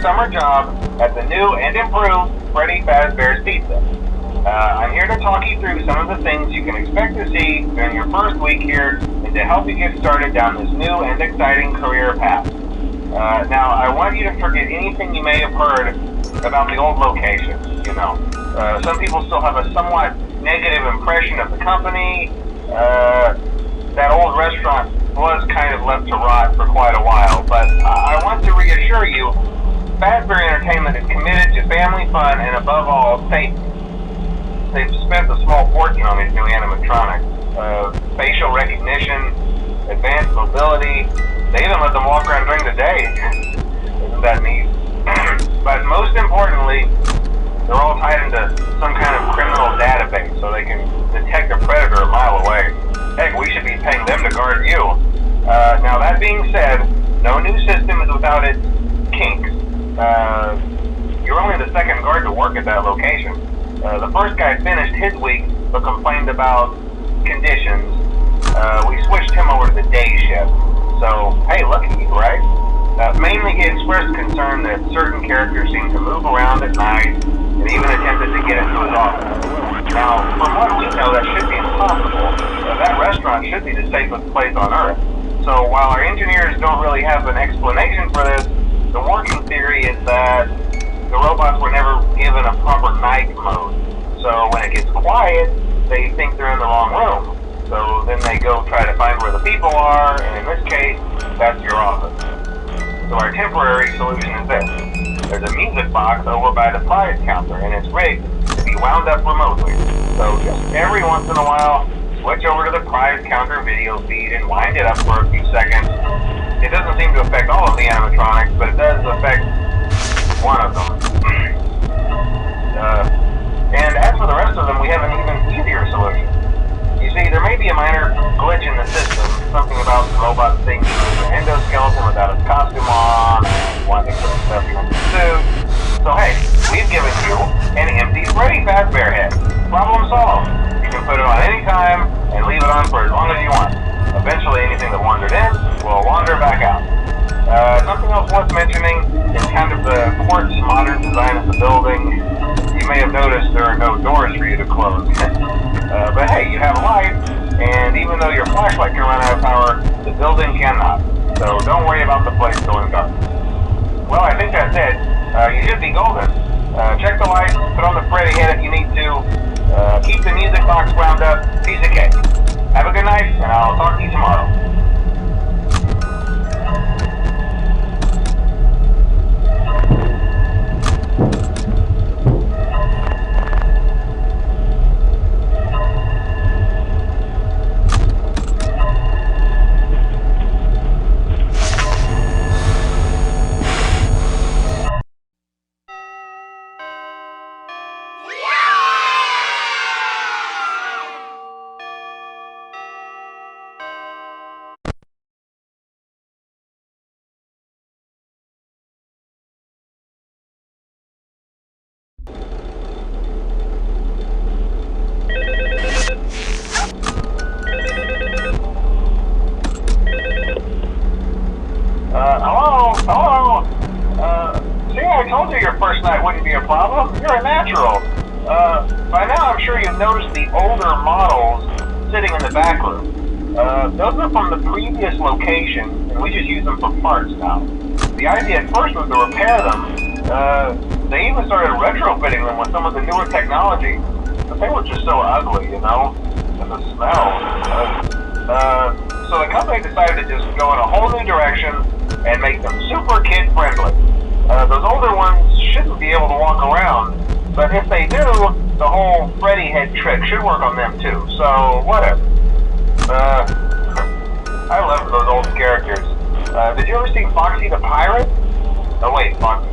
summer job at the new and improved Freddy Fazbear's Pizza. I'm here to talk you through some of the things you can expect to see during your first week here and to help you get started down this new and exciting career path. Now, I want you to forget anything you may have heard about the old location. Some people still have a somewhat negative impression of the company. That old restaurant was kind of left to rot for quite a while, but I want to reassure you, Fazbear Entertainment is committed to family fun and above all, safety. They've spent a small fortune on these new animatronics. Facial recognition, advanced mobility, they even let them walk around during the day. Isn't that neat? But most importantly, they're all tied into some kind of criminal database so they can detect a predator a mile away. Heck, we should be paying them to guard you. Now that being said, no new system is without its kinks. You're only the second guard to work at that location. The first guy finished his week but complained about conditions. We switched him over to the day shift. So, hey, lucky you, right? Mainly he expressed concern that certain characters seem to move around at night and even attempted to get into his office. Now, from what we know, that should be impossible. That restaurant should be the safest place on Earth. So while our engineers don't really have an explanation for this, the working theory is that the robots were never given a proper night mode. So when it gets quiet, they think they're in the wrong room. So then they go try to find where the people are, and in this case, that's your office. So our temporary solution is this. There's a music box over by the prize counter, and it's rigged to be wound up remotely. So just every once in a while, switch over to the prize counter video feed and wind it up for a few seconds. It doesn't seem to affect all of the animatronics, but it does affect one of them. And as for the rest of them, we have an even easier solution. You see, there may be a minor glitch in the system, something about the robot thinking it's an endoskeleton without its costume on, wanting to put stuff in the suit. So hey, we've given you an empty Freddy Fazbear head. Problem solved. You can put it on any time and leave it on for as long as you want. Eventually anything that wandered in will wander back out. Something else worth mentioning is kind of the quartz modern design of the building. You may have noticed there are no doors for you to close. But hey, you have a light, and even though your flashlight can run out of power, the building cannot. So don't worry about the place going dark. Well, I think that's it. You should be golden. Check the lights, put on the Freddy head if you need to. Keep the music box wound up. Piece of cake. Have a good night, and I'll talk to you tomorrow. Hello? See, I told you your first night wouldn't be a problem. You're a natural. By now I'm sure you've noticed the older models sitting in the back room. Those are from the previous location, and we just use them for parts now. The idea at first was to repair them. They even started retrofitting them with some of the newer technology, but they were just so ugly, and the smell. So the company decided to just go in a whole new direction and make them super kid-friendly. Those older ones shouldn't be able to walk around, but if they do, the whole Freddy head trick should work on them too, so whatever. I love those old characters. Did you ever see Foxy the Pirate? Oh wait, Foxy.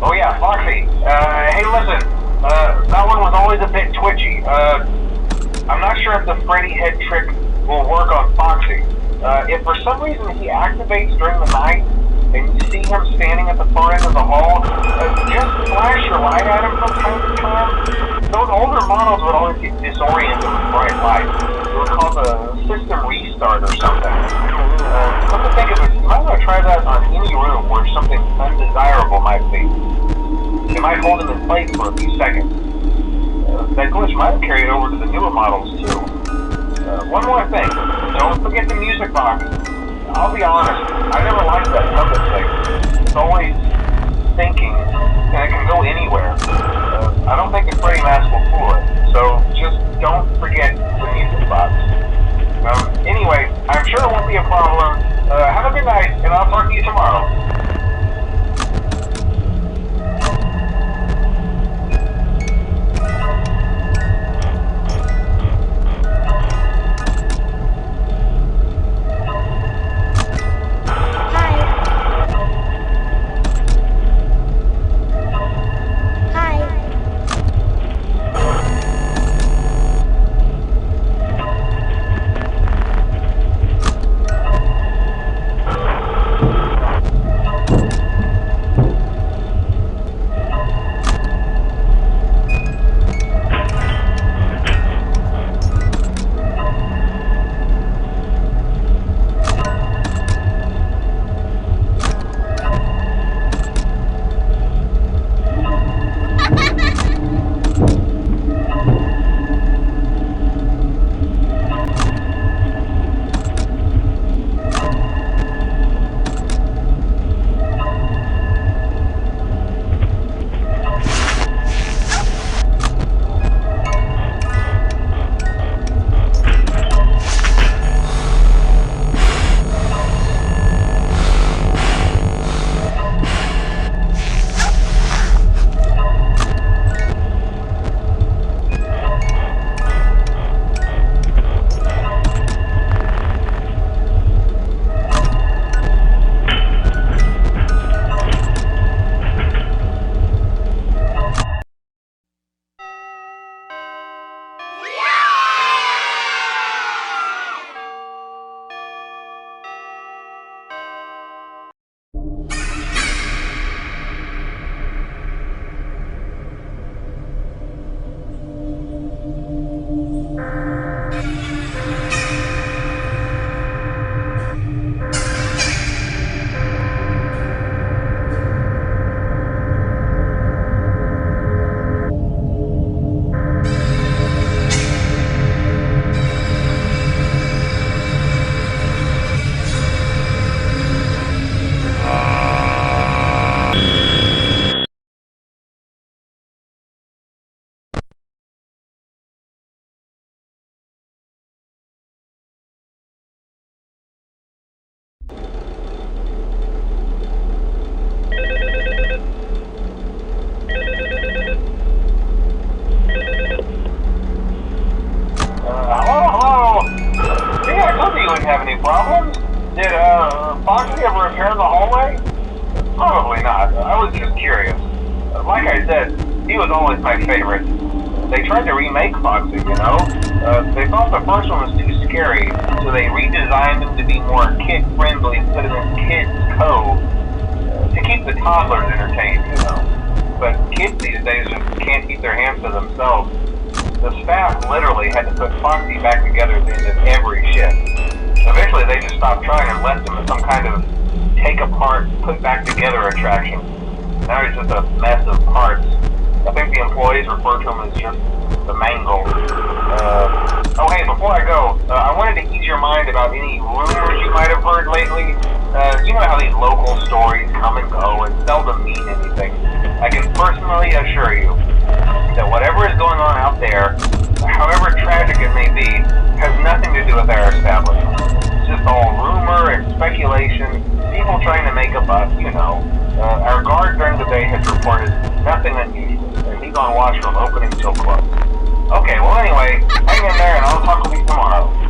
Oh yeah, Foxy. Hey listen, that one was always a bit twitchy. I'm not sure if the Freddy head trick will work on Foxy. If for some reason he activates during the night, and you see him standing at the far end of the hall, just flash your light at him from time to time. Those older models would always get disoriented with bright lights. It was called a system restart or something. Come to think of it, you might want to try that on any room where something undesirable might be. It might hold him in place for a few seconds. That glitch might have carried over to the newer models too. One more thing, don't forget the music box. I'll be honest, I never liked that trumpet thing. It's always thinking, and it can go anywhere. I don't think the Freddy mask will fool it, so just don't forget the music box. Anyway, I'm sure it won't be a problem. Have a good night, and I'll talk to you tomorrow. Have any problems? Did Foxy ever repair the hallway? Probably not. I was just curious. Like I said, he was always my favorite. They tried to remake Foxy, you know? They thought the first one was too scary, so they redesigned him to be more kid-friendly and put him in Kids Cove to keep the toddlers entertained, you know? But kids these days just can't keep their hands to themselves. The staff literally had to put Foxy back together at the end of every shift. Eventually they just stopped trying and left him as some kind of take apart, put back together attraction. Now he's just a mess of parts. I think the employees refer to him as just the mangle. Oh hey, before I go, I wanted to ease your mind about any rumors you might have heard lately. You know how these local stories come and go and seldom mean anything. I can personally assure you that whatever is going on out there, however tragic it may be, has nothing to do with our establishment. It's just all rumor and speculation, people trying to make a buck, you know. Our guard during the day has reported nothing unusual, and he's on watch from opening till close. Okay, well anyway, hang in there and I'll talk with you tomorrow.